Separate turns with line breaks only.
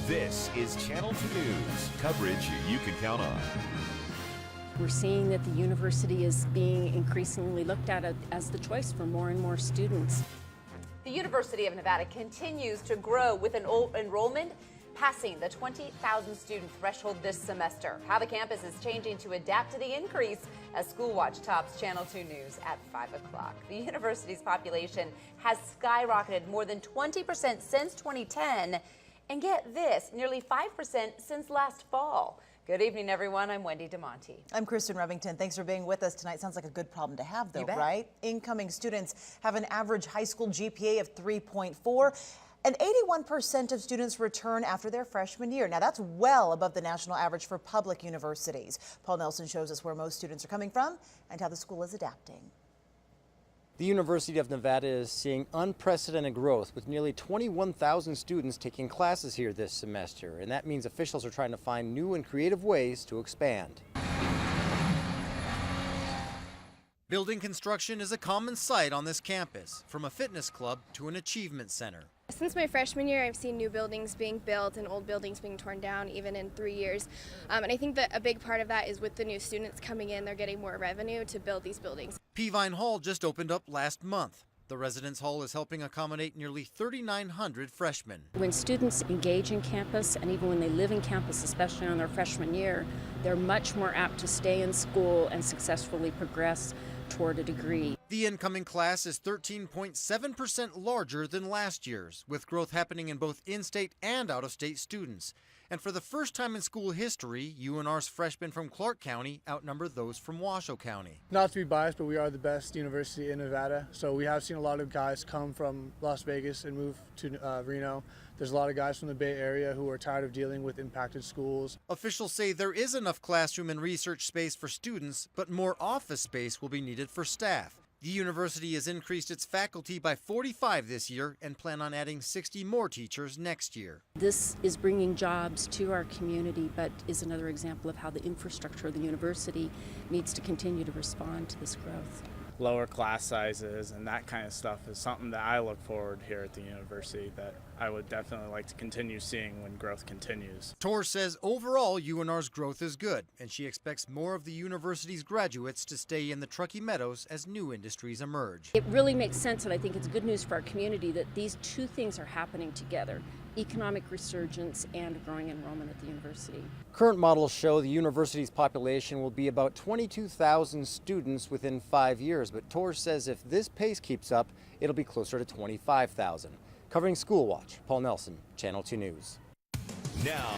This is Channel 2 News, coverage you can count on.
We're seeing that the university is being increasingly looked at as the choice for more and more students.
The University of Nevada continues to grow with an enrollment passing the 20,000 student threshold this semester. How the campus is changing to adapt to the increase as School Watch tops Channel 2 News at 5 o'clock. The university's population has skyrocketed more than 20% since 2010. And get this, nearly 5% since last fall. Good evening, everyone. I'm Wendy DeMonte.
I'm Kristen Remington. Thanks for being with us tonight. Sounds like a good problem to have, though,
You bet.
right? Incoming students have an average high school GPA of 3.4. And 81% of students return after their freshman year. Now, that's well above the national average for public universities. Paul Nelson shows us where most students are coming from and how the school is adapting.
The University of Nevada is seeing unprecedented growth with nearly 21,000 students taking classes here this semester. And that means officials are trying to find new and creative ways to expand. Building construction is a common sight on this campus, from a fitness club to an achievement center.
Since my freshman year, I've seen new buildings being built and old buildings being torn down, even in 3 years. And I think that a big part of that is with the new students coming in, they're getting more revenue to build these buildings. Peavine
Hall just opened up last month. The residence hall is helping accommodate nearly 3,900 freshmen.
When students engage in campus, and even when they live in campus, especially on their freshman year, they're much more apt to stay in school and successfully progress toward a degree.
The incoming class is 13.7% larger than last year's, with growth happening in both in-state and out-of-state students. And for the first time in school history, UNR's freshmen from Clark County outnumber those from Washoe County.
Not to be biased, but we are the best university in Nevada. So we have seen a lot of guys come from Las Vegas and move to Reno. There's a lot of guys from the Bay Area who are tired of dealing with impacted schools.
Officials say there is enough classroom and research space for students, but more office space will be needed for staff. The university has increased its faculty by 45 this year and plan on adding 60 more teachers next year.
This is bringing jobs to our community, but is another example of how the infrastructure of the university needs to continue to respond to this growth.
Lower class sizes and that kind of stuff is something that I look forward here at the university that I would definitely like to continue seeing when growth continues.
Torr says overall UNR's growth is good, and she expects more of the university's graduates to stay in the Truckee Meadows as new industries emerge.
It really makes sense, and I think it's good news for our community that these two things are happening together: economic resurgence and growing enrollment at the university.
Current models show the university's population will be about 22,000 students within 5 years, but Torr says if this pace keeps up, it'll be closer to 25,000. Covering School Watch, Paul Nelson, Channel 2 News.
Now.